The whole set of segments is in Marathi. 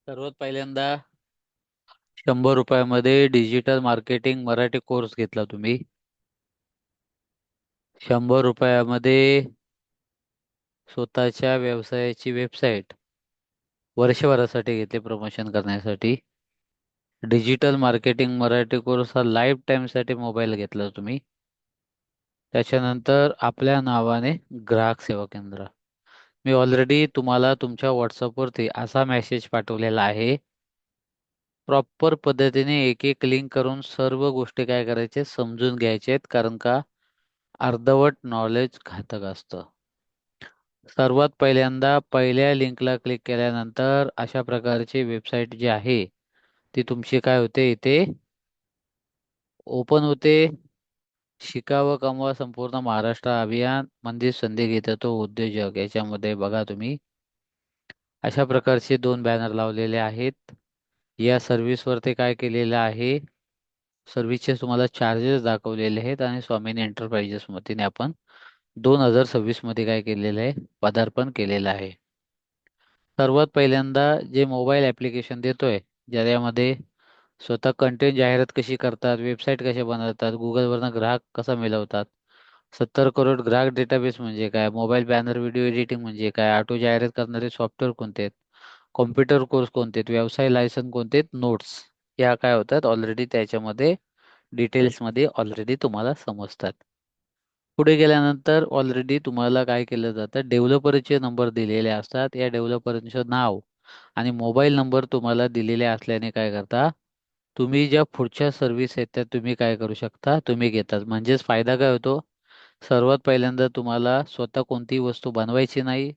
सर्वात पहिल्यांदा 100 रुपयामध्ये डिजिटल मार्केटिंग मराठी कोर्स घेतला तुम्ही. 100 रुपयामध्ये स्वतःच्या व्यवसायाची वेबसाईट वर्षभरासाठी घेतली प्रमोशन करण्यासाठी. डिजिटल मार्केटिंग मराठी कोर्स हा लाईफ टाईमसाठी मोबाईल घेतला तुम्ही. त्याच्यानंतर आपल्या नावाने ग्राहक सेवा केंद्र. मी ऑलरेडी तुम्हाला तुमच्या व्हॉट्सअपवरती असा मेसेज पाठवलेला आहे. प्रॉपर पद्धतीने एक एक लिंक करून सर्व गोष्टी काय करायचे समजून घ्यायचे आहेत, कारण का अर्धवट नॉलेज घातक असतं. सर्वात पहिल्यांदा पहिल्या लिंकला क्लिक केल्यानंतर अशा प्रकारची वेबसाईट जी आहे ती तुमची काय होते, इथे ओपन होते. शिका व कमवा संपूर्ण महाराष्ट्र अभियान म्हणजे संधी घेतो तो उद्योजक, याच्यामध्ये बघा तुम्ही अशा प्रकारचे दोन बॅनर लावलेले आहेत. या सर्व्हिसवरती काय केलेलं आहे, सर्व्हिसचे तुम्हाला चार्जेस दाखवलेले आहेत आणि स्वामिनी एंटरप्राइजेस वतीने आपण 2026 मध्ये काय केलेलं आहे, पदार्पण केलेलं आहे. सर्वात पहिल्यांदा जे मोबाईल ॲप्लिकेशन देतोय, ज्यामध्ये स्वतः कंटेंट जाहिरात कशी करतात, वेबसाईट कशा बनवतात, गुगलवरनं ग्राहक कसा मिळवतात, 70 करोड ग्राहक डेटाबेस म्हणजे काय, मोबाईल बॅनर व्हिडिओ एडिटिंग म्हणजे काय, ऑटो जाहिरात करणारे सॉफ्टवेअर कोणते आहेत, कॉम्प्युटर कोर्स कोणते आहेत, व्यवसाय लायसन कोणते आहेत, नोट्स या काय होतात ऑलरेडी त्याच्यामध्ये डिटेल्समध्ये ऑलरेडी तुम्हाला समजतात. पुढे गेल्यानंतर ऑलरेडी तुम्हाला काय केलं जातं, डेव्हलपरचे नंबर दिलेले असतात. या डेव्हलपरचं नाव आणि मोबाईल नंबर तुम्हाला दिलेले असल्याने काय करता, तुम्ही ज्या पुढच्या सर्व्हिस आहेत त्या तुम्ही काय करू शकता, तुम्ही घेतात. म्हणजेच फायदा काय होतो, सर्वात पहिल्यांदा तुम्हाला स्वतः कोणतीही वस्तू बनवायची नाही.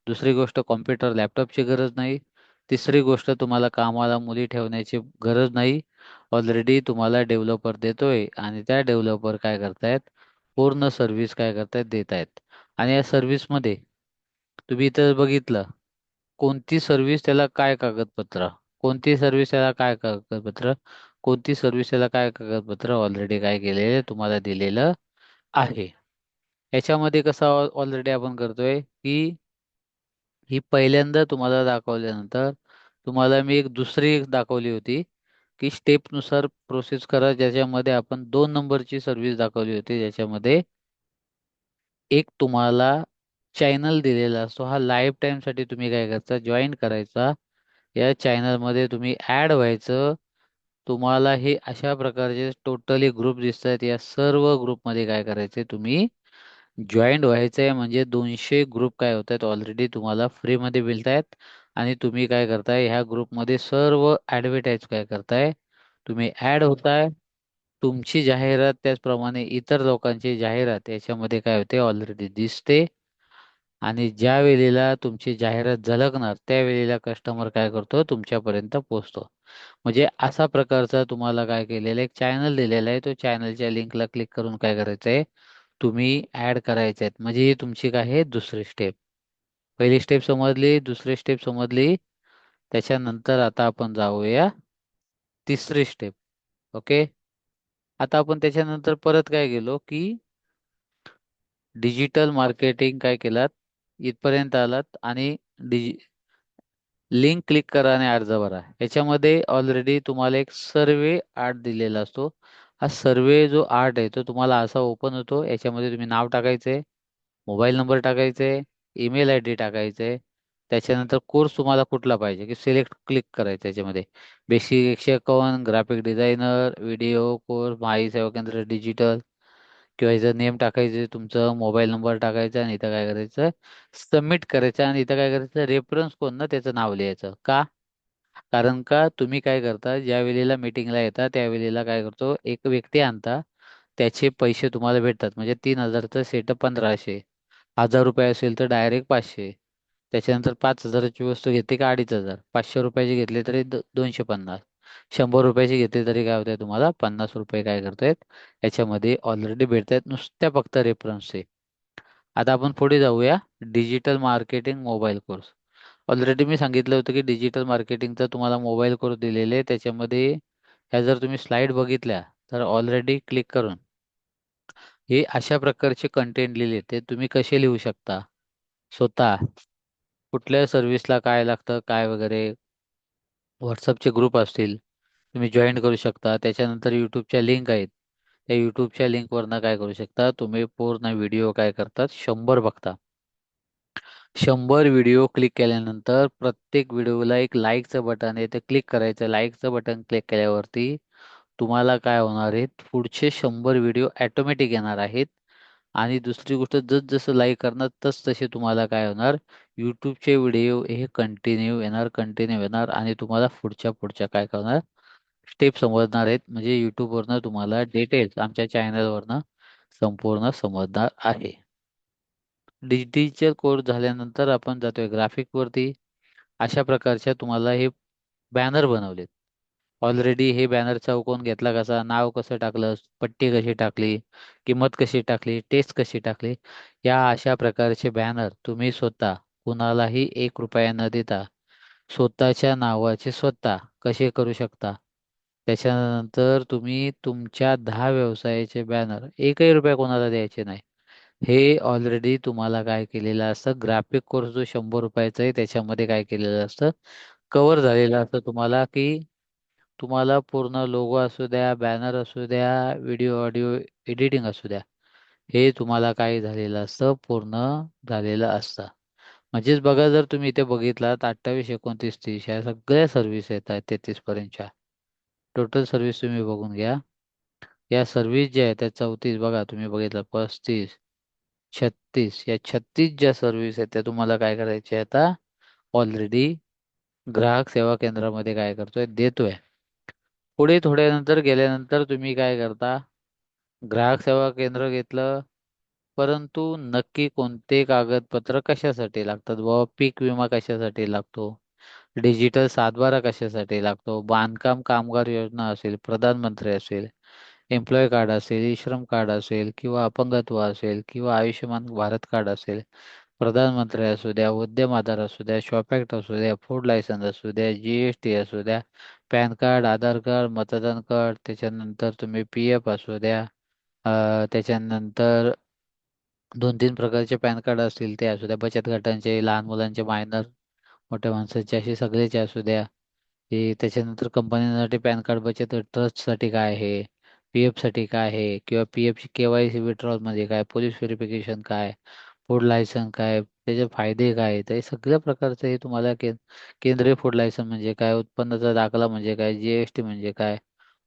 दुसरी गोष्ट, कॉम्प्युटर लॅपटॉपची गरज नाही. तिसरी गोष्ट, तुम्हाला कामाला मुली ठेवण्याची गरज नाही. ऑलरेडी तुम्हाला डेव्हलपर देतोय आणि त्या डेव्हलपर काय करतायत, पूर्ण सर्व्हिस काय करतायत, देत आहेत. आणि या सर्व्हिसमध्ये तुम्ही इथं बघितलं, कोणती सर्व्हिस त्याला काय कागदपत्र, कोणती सर्व्हिस त्याला काय कागदपत्र, कोणती सर्व्हिस त्याला काय कागदपत्र ऑलरेडी काय केलेलं तुम्हाला दिलेलं आहे. याच्यामध्ये कसं ऑलरेडी आपण करतोय की ही पहिल्यांदा तुम्हाला दाखवल्यानंतर तुम्हाला मी एक दुसरी एक दाखवली होती की स्टेपनुसार प्रोसेस करा, ज्याच्यामध्ये आपण 2 नंबरची सर्व्हिस दाखवली होती, ज्याच्यामध्ये एक तुम्हाला चॅनल दिलेला असतो. हा लाईफ टाईमसाठी तुम्ही काय करायचा, जॉईन करायचा. या चॅनलमध्ये तुम्ही ॲड व्हायचं. तुम्हाला हे अशा प्रकारचे टोटली ग्रुप दिसत आहेत. या सर्व ग्रुपमध्ये काय करायचे, तुम्ही जॉईंट व्हायचं आहे. म्हणजे 200 ग्रुप काय होत आहेत ऑलरेडी तुम्हाला फ्रीमध्ये मिळत आहेत. आणि तुम्ही काय करताय, ह्या ग्रुपमध्ये सर्व ॲडव्हर्टाईज काय करताय, तुम्ही ॲड होताय. तुमची जाहिरात त्याचप्रमाणे इतर लोकांची जाहिरात याच्यामध्ये काय होते, ऑलरेडी दिसते. आणि ज्या वेळेला तुमची जाहिरात झलकणार त्यावेळेला कस्टमर काय करतो, तुमच्यापर्यंत पोहोचतो. म्हणजे असा प्रकारचा तुम्हाला काय केलेला एक चॅनल दिलेला आहे. तो चॅनलच्या लिंकला क्लिक करून काय करायचं आहे, तुम्ही ऍड करायचे आहेत. म्हणजे ही तुमची काय आहे, दुसरी स्टेप. पहिली स्टेप समजली, दुसरी स्टेप समजली. त्याच्यानंतर आता आपण जाऊया तिसरी स्टेप. ओके. आता आपण त्याच्यानंतर परत काय गेलो की डिजिटल मार्केटिंग काय केलात, इथपर्यंत आलात आणि लिंक क्लिक करा आणि अर्ज भरा. याच्यामध्ये ऑलरेडी तुम्हाला एक सर्वे आर्ट दिलेला असतो. हा सर्वे जो आर्ट आहे तो तुम्हाला असा ओपन होतो. याच्यामध्ये तुम्ही नाव टाकायचे, मोबाईल नंबर टाकायचे, ईमेल आय डी टाकायचे. त्याच्यानंतर कोर्स तुम्हाला कुठला पाहिजे की सिलेक्ट क्लिक करायचं. त्याच्यामध्ये basic 151, graphic designer, video course, माई सेवा केंद्र डिजिटल, किंवा इथं नेम टाकायचं, तुमचं मोबाईल नंबर टाकायचा आणि इथं काय करायचं, सबमिट करायचं. आणि इथं काय करायचं, रेफरन्स कोण ना त्याचं नाव लिहायचं. का, कारण का तुम्ही काय करता, ज्या वेळेला मीटिंगला येता त्यावेळेला काय करतो, एक व्यक्ती आणता, त्याचे पैसे तुम्हाला भेटतात. म्हणजे 3,000चं सेटअप 1500, 1,000 रुपये असेल तर डायरेक्ट 500. त्याच्यानंतर 5,000ची वस्तू घेतली का 2,500, 500 रुपयाची घेतली तरी 250, 100 रुपयाची घेतली तरी काय होतंय, तुम्हाला 50 रुपये काय करतायत याच्यामध्ये ऑलरेडी भेटतायत, नुसत्या फक्त रेफरन्सचे. आता आपण पुढे जाऊया, digital marketing mobile course. Already मी सांगितलं होतं की डिजिटल मार्केटिंगचा तुम्हाला मोबाईल कोर्स दिलेले आहे. त्याच्यामध्ये ह्या जर तुम्ही स्लाइड बघितल्या तर ऑलरेडी क्लिक करून हे अशा प्रकारचे कंटेंट लिहिले, ते तुम्ही कसे लिहू शकता स्वतः, कुठल्या सर्व्हिसला काय लागतं काय वगैरे, व्हॉट्सअपचे ग्रुप असतील, तुम्ही जॉईन करू शकता. त्याच्यानंतर यूट्यूबच्या लिंक आहेत. त्या यूट्यूबच्या लिंकवरनं काय करू शकता, तुम्ही पूर्ण व्हिडिओ काय करतात 100 बघता. 100 व्हिडिओ क्लिक केल्यानंतर प्रत्येक व्हिडिओला एक लाईकचं बटन आहे, ते क्लिक करायचं. लाईकचं बटन क्लिक केल्यावरती तुम्हाला काय होणार आहे, पुढचे 100 व्हिडिओ ऑटोमॅटिक येणार आहेत. आणि दुसरी गोष्ट, जसं लाईक करणार तसे तुम्हाला काय होणार, यूट्यूबचे व्हिडिओ हे कंटिन्यू येणार आणि तुम्हाला पुढच्या पुढच्या काय करणार, स्टेप समजणार आहेत. म्हणजे यूट्यूबवरनं तुम्हाला डिटेल्स आमच्या चॅनलवरनं संपूर्ण समजणार आहे. डिजिटल कोर्स झाल्यानंतर आपण जातोय ग्राफिकवरती. अशा प्रकारच्या तुम्हाला हे बॅनर बनवलेत. ऑलरेडी हे बॅनर चौकोन घेतला कसा, नाव कसं टाकलं, पट्टी कशी टाकली, किंमत कशी टाकली, टेस्ट कशी टाकली, या अशा प्रकारचे बॅनर तुम्ही स्वतः कुणालाही 1 रुपया न देता स्वतःच्या नावाचे स्वतः कसे करू शकता. त्याच्यानंतर तुम्ही तुमच्या 10 व्यवसायाचे बॅनर 1ही रुपया कोणाला द्यायचे नाही. हे ऑलरेडी तुम्हाला काय केलेलं असतं, ग्राफिक कोर्स जो 100 रुपयाचा आहे त्याच्यामध्ये काय केलेलं असतं, कव्हर झालेलं असतं तुम्हाला, की तुम्हाला पूर्ण लोगो असू द्या, बॅनर असू द्या, व्हिडिओ ऑडिओ एडिटिंग असू द्या, हे तुम्हाला काय झालेलं असतं, पूर्ण झालेलं असतं. म्हणजेच बघा, जर तुम्ही इथे बघितलात 28, 29, 30 या सगळ्या सर्व्हिस येत आहेत 33 पर्यंतच्या. टोटल सर्व्हिस तुम्ही बघून घ्या. या सर्व्हिस ज्या आहेत त्या 34 बघा, तुम्ही बघितलं 35, 36, या 36 ज्या सर्व्हिस आहेत त्या तुम्हाला काय करायच्या आता, ऑलरेडी ग्राहक सेवा केंद्रामध्ये काय करतोय, देतोय. पुढे थोड्यानंतर गेल्यानंतर तुम्ही काय करता, ग्राहक सेवा केंद्र घेतलं, परंतु नक्की कोणते कागदपत्र कशासाठी लागतात, बाबा पीक विमा कशासाठी लागतो, डिजिटल सातबारा कशासाठी लागतो, बांधकाम कामगार योजना असेल, प्रधानमंत्री असेल, एम्प्लॉय कार्ड असेल, ई श्रम कार्ड असेल, किंवा अपंगत्व असेल, किंवा आयुष्यमान भारत कार्ड असेल, प्रधानमंत्री असू द्या, उद्यम आधार असू द्या, शॉप ॲक्ट असू द्या, फूड लायसन्स असू द्या, GST असू द्या, पॅन कार्ड, आधार कार्ड, मतदान कार्ड, त्याच्यानंतर तुम्ही PF असू द्या, त्याच्यानंतर 2-3 प्रकारचे पॅन कार्ड असतील ते असू द्या, बचत गटांचे, लहान मुलांचे, मायनर, मोठ्या माणसाचे, असे सगळेचे असू द्या. हे त्याच्यानंतर कंपन्यांसाठी पॅन कार्ड, बचत गट, ट्रस्टसाठी काय आहे, PF साठी काय आहे, किंवा PF ची KYC विड्रॉल म्हणजे काय, पोलीस व्हेरिफिकेशन काय, फूड लायसन काय, त्याचे फायदे काय आहेत, हे सगळ्या प्रकारचं हे तुम्हाला केंद्रीय फूड लायसन म्हणजे काय, उत्पन्नाचा दाखला म्हणजे काय, GST म्हणजे काय,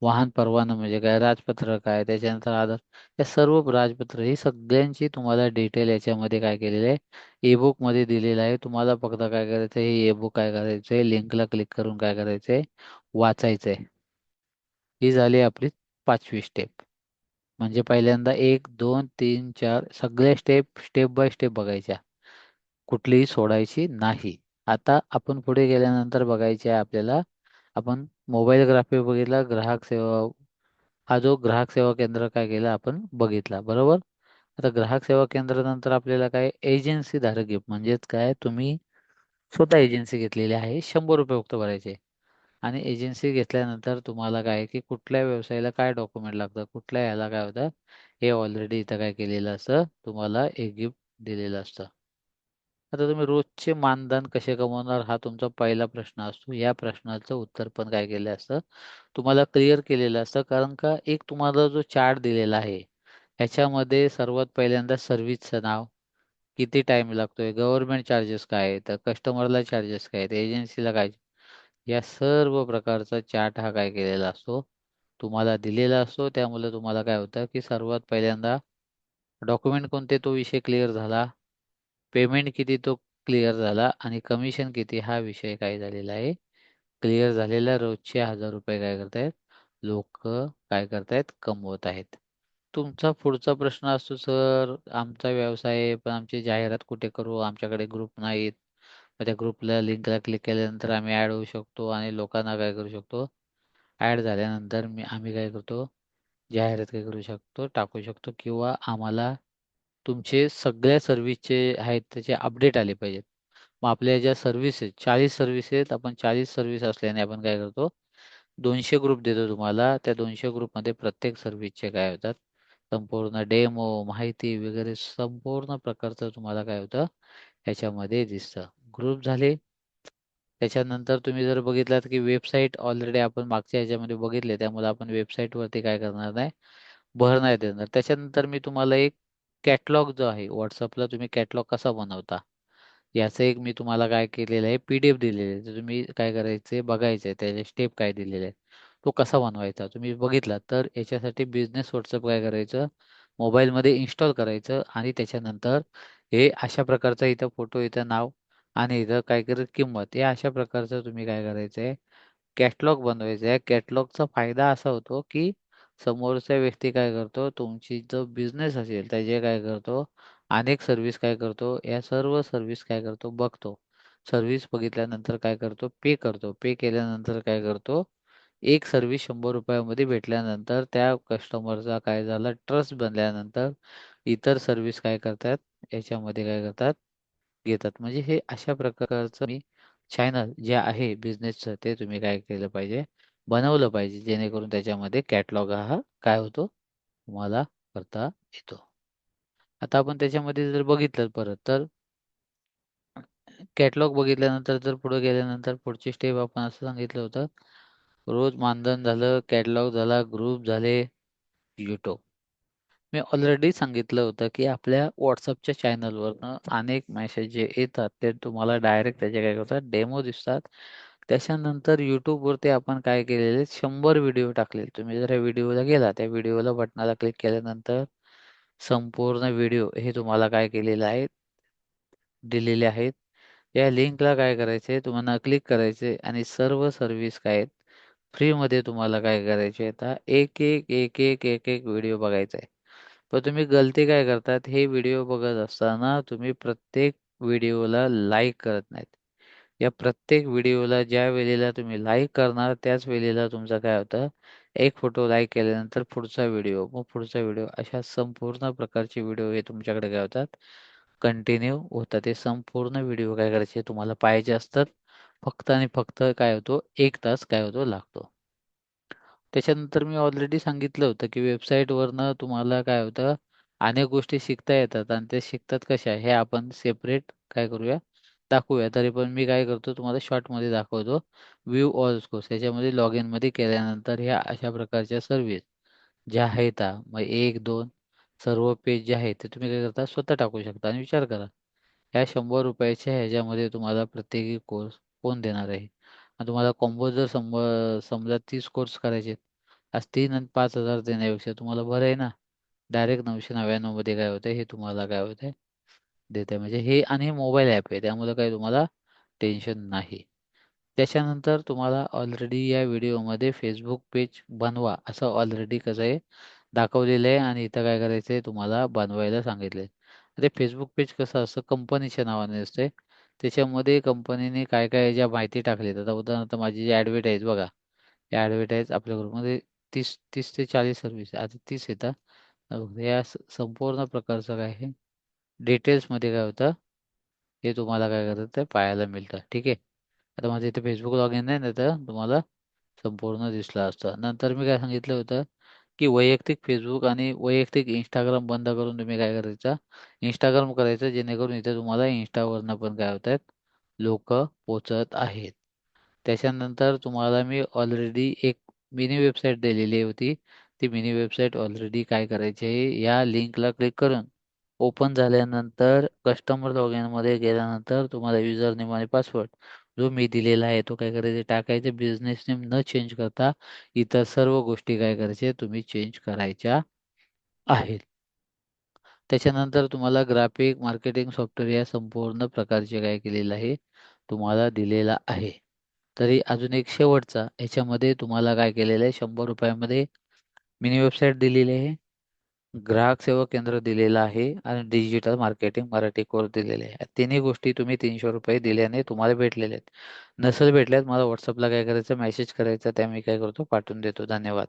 वाहन परवाना म्हणजे काय, राजपत्र काय, त्याच्यानंतर आधार, या सर्व राजपत्र ही सगळ्यांची तुम्हाला डिटेल याच्यामध्ये काय केलेलं आहे, ईबुक मध्ये दिलेलं आहे. तुम्हाला फक्त काय करायचं आहे, हे ईबुक काय करायचं आहे, लिंकला क्लिक करून काय करायचं आहे, वाचायचं आहे. ही झाली आपली 5वी स्टेप. म्हणजे पहिल्यांदा 1, 2, 3, 4 सगळ्या स्टेप स्टेप बाय स्टेप बघायच्या, कुठलीही सोडायची नाही. आता आपण पुढे गेल्यानंतर बघायचे आहे आपल्याला, आपण मोबाईल ग्राफिक बघितला, ग्राहक सेवा, हा जो ग्राहक सेवा केंद्र काय केलं आपण बघितला, बरोबर. आता ग्राहक सेवा केंद्रानंतर आपल्याला काय, एजन्सी धारक गिफ्ट म्हणजेच काय, तुम्ही स्वतः एजन्सी घेतलेली आहे, 100 रुपये फक्त भरायचे. आणि एजन्सी घेतल्यानंतर तुम्हाला काय, की कुठल्या व्यवसायाला काय डॉक्युमेंट लागतं, कुठल्या याला काय होतं, हे ऑलरेडी इथं काय केलेलं असतं, तुम्हाला एक गिफ्ट दिलेलं असतं. आता तुम्ही रोजचे मानधन कसे कमवणार, हा तुमचा पहिला प्रश्न असतो. या प्रश्नाचं उत्तर पण काय केलं असतं, तुम्हाला क्लिअर केलेलं असतं. कारण का, एक तुम्हाला जो चार्ट दिलेला आहे ह्याच्यामध्ये सर्वात पहिल्यांदा सर्व्हिसचं नाव, किती टाइम लागतोय, गव्हर्नमेंट चार्जेस काय आहेत, कस्टमरला चार्जेस काय आहेत, एजन्सीला काय, या सर्व प्रकारचा चार्ट हा काय केलेला असतो, तुम्हाला दिलेला असतो. त्यामुळे तुम्हाला काय होतं, की सर्वात पहिल्यांदा डॉक्युमेंट कोणते तो विषय क्लिअर झाला, पेमेंट किती तो क्लिअर झाला, आणि कमिशन किती हा विषय काय झालेला आहे, क्लिअर झालेला. रोजचे 1000 रुपये काय करतायत, लोक काय करतायत, कमवत आहेत. तुमचा पुढचा प्रश्न असतो, सर आमचा व्यवसाय आहे पण आमची जाहिरात कुठे करू, आमच्याकडे ग्रुप नाहीत. मग त्या ग्रुपला लिंकला क्लिक केल्यानंतर आम्ही ऍड होऊ शकतो आणि लोकांना काय करू शकतो, ऍड झाल्यानंतर आम्ही काय करतो, जाहिरात काय करू शकतो, टाकू शकतो, किंवा आम्हाला तुमचे सगळ्या सर्व्हिसचे आहेत त्याचे अपडेट आले पाहिजेत. मग आपल्या ज्या सर्व्हिस आहेत, 40 सर्व्हिस आहेत, आपण 40 सर्व्हिस असल्याने आपण काय करतो, 200 ग्रुप देतो तुम्हाला. त्या 200 ग्रुपमध्ये प्रत्येक सर्व्हिसचे काय होतात, संपूर्ण डेमो, माहिती वगैरे संपूर्ण प्रकारचं तुम्हाला काय होतं ह्याच्यामध्ये दिसतं. ग्रुप झाले. त्याच्यानंतर तुम्ही जर बघितलात की वेबसाईट ऑलरेडी आपण मागच्या ह्याच्यामध्ये बघितले, त्यामुळे आपण वेबसाईट वरती काय करणार नाही, भर नाही देणार. त्याच्यानंतर मी तुम्हाला एक कॅटलॉग जो आहे, व्हॉट्सअपला तुम्ही कॅटलॉग कसा बनवता याचं एक मी तुम्हाला काय केलेलं आहे, PDF दिलेलं आहे. तर तुम्ही काय करायचे बघायचे, त्याचे स्टेप काय दिलेले आहेत, तो कसा बनवायचा तुम्ही बघितला. तर याच्यासाठी बिझनेस व्हॉट्सअप काय करायचं, मोबाईलमध्ये इन्स्टॉल करायचं आणि त्याच्यानंतर हे अशा प्रकारचा इथं फोटो, इथं नाव आणि इथं काय करायचं किंमत, हे अशा प्रकारचं तुम्ही काय करायचंय, कॅटलॉग बनवायचा आहे. कॅटलॉगचा फायदा असा होतो की समोरचा व्यक्ती काय करतो, तुमची जो बिझनेस असेल त्याचे काय करतो, अनेक सर्व्हिस काय करतो, या सर्व सर्व्हिस काय करतो बघतो. सर्व्हिस बघितल्यानंतर काय करतो, पे करतो. पे केल्यानंतर काय करतो, एक सर्व्हिस ₹100 भेटल्यानंतर त्या कस्टमरचा काय झाला, ट्रस्ट बनल्यानंतर इतर सर्व्हिस काय करतात, याच्यामध्ये काय करतात, घेतात. म्हणजे हे अशा प्रकारचं मी चॅनल जे आहे बिझनेसचं, ते तुम्ही काय केलं पाहिजे, बनवलं पाहिजे, जेणेकरून त्याच्यामध्ये कॅटलॉग हा काय होतो, तुम्हाला करता येतो. आता आपण त्याच्यामध्ये जर बघितलं परत तर कॅटलॉग बघितल्यानंतर जर पुढे गेल्यानंतर पुढची स्टेप आपण असं सांगितलं होतं, रोज मानधन झालं, कॅटलॉग झाला, ग्रुप झाले, युट्यूब. मी ऑलरेडी सांगितलं होतं की आपल्या व्हॉट्सअपच्या चॅनलवरनं अनेक मेसेज जे येतात ते तुम्हाला डायरेक्ट त्याचे काय करतात, डेमो दिसतात. त्याच्यानंतर YouTubeवरती आपण काय केलेले, 100 व्हिडिओ टाकलेले. तुम्ही जर या व्हिडिओला गेला, त्या व्हिडिओला बटनाला क्लिक केल्यानंतर संपूर्ण व्हिडिओ हे तुम्हाला काय केलेलं आहे, दिलेले आहेत. या लिंकला काय करायचे, तुम्हाला क्लिक करायचे आणि सर्व सर्व्हिस काय आहेत, फ्रीमध्ये तुम्हाला काय करायचे, आता एक एक एक एक एक एक व्हिडिओ बघायचा आहे. पण तुम्ही गलती काय करतात, हे व्हिडिओ बघत असताना तुम्ही प्रत्येक व्हिडिओला लाईक करत नाहीत. या प्रत्येक व्हिडिओला ज्या वेळेला तुम्ही लाईक करणार, त्याच वेळेला तुमचं काय होतं, एक फोटो लाईक केल्यानंतर पुढचा व्हिडिओ, मग पुढचा व्हिडिओ, अशा संपूर्ण प्रकारचे व्हिडिओ हे तुमच्याकडे काय होतात, कंटिन्यू होतात. ते संपूर्ण व्हिडिओ काय करायचे तुम्हाला पाहिजे असतात. फक्त आणि फक्त काय होतो, 1 तास काय होतो लागतो. त्याच्यानंतर मी ऑलरेडी सांगितलं होतं, की वेबसाईटवरनं तुम्हाला काय होतं, अनेक गोष्टी शिकता येतात आणि ते शिकतात कशा, हे आपण सेपरेट काय करूया, दाखवूया. तरी पण मी काय करतो, तुम्हाला शॉर्टमध्ये दाखवतो. व्ह्यू ऑल कोर्स याच्यामध्ये लॉग इनमध्ये केल्यानंतर ह्या अशा प्रकारच्या सर्व्हिस ज्या आहेत, मग 1, 2 सर्व पेज जे आहेत, ते तुम्ही काय करता, स्वतः टाकू शकता. आणि विचार करा, ह्या ₹100च्या ह्याच्यामध्ये तुम्हाला प्रत्येकी कोर्स कोण देणार आहे? आणि तुम्हाला कॉम्बो जर समजा 30 कोर्स करायचे आहेत, आज 3 आणि 5,000 देण्यापेक्षा तुम्हाला बरं आहे ना, डायरेक्ट 999 मध्ये काय होतंय, हे तुम्हाला काय होतंय, देत आहे. म्हणजे हे आणि हे मोबाईल ॲप आहे, त्यामुळे काही तुम्हाला टेन्शन नाही. त्याच्यानंतर तुम्हाला ऑलरेडी या व्हिडिओमध्ये Facebook पेज बनवा, असं ऑलरेडी कसं आहे, दाखवलेलं आहे आणि इथं काय करायचं आहे, तुम्हाला बनवायला सांगितलं आहे. ते Facebook पेज कसं असतं, कंपनीच्या नावाने असते. त्याच्यामध्ये कंपनीने काय-काय ज्या माहिती टाकली, आता उदाहरणार्थ माझी जी ॲडव्हर्टाइज बघा, या ॲडव्हर्टाइज आपल्या ग्रुपमध्ये 30 ते 40 सर्व्हिस, आता 30 येतात. या संपूर्ण प्रकारचं काय आहे, डिटेल्समध्ये काय होतं, हे तुम्हाला काय करतं, ते पाहायला मिळतं. ठीक आहे. आता माझं इथे Facebook लॉग इन आहे ना, तर तुम्हाला संपूर्ण दिसलं असतं. नंतर मी काय सांगितलं होतं, की वैयक्तिक Facebook आणि वैयक्तिक Instagram बंद करून तुम्ही काय करायचं, Instagram करायचं, जेणेकरून इथे तुम्हाला Instaवरनं पण काय होत आहेत, लोकं पोहोचत आहेत. त्याच्यानंतर तुम्हाला मी ऑलरेडी एक मिनी वेबसाईट दिलेली होती. ती मिनी वेबसाईट ऑलरेडी काय करायची आहे, या लिंकला क्लिक करून ओपन झाल्यानंतर कस्टमर लॉग इनमध्ये गेल्यानंतर तुम्हाला युजर नेम आणि पासवर्ड जो मी दिलेला आहे, तो काय करायचा, टाकायचा. बिझनेस नेम न चेंज करता इतर सर्व गोष्टी काय करायच्या, तुम्ही चेंज करायच्या आहेत. त्याच्यानंतर तुम्हाला ग्राफिक मार्केटिंग सॉफ्टवेअर या संपूर्ण प्रकारचे काय केलेलं आहे, तुम्हाला दिलेला आहे. तरी अजून एक शेवटचा, ह्याच्यामध्ये तुम्हाला काय केलेलं आहे, ₹100 मिनी वेबसाईट दिलेली आहे, ग्राहक सेवा केंद्र दिलेलं आहे आणि डिजिटल मार्केटिंग मराठी कोर्स दिलेले आहे. तिन्ही गोष्टी तुम्ही ₹300 दिल्याने तुम्हाला भेटलेल्या आहेत. नसेल भेटल्यास मला WhatsAppला काय करायचं, मेसेज करायचा, त्या मी काय करतो, पाठवून देतो. धन्यवाद.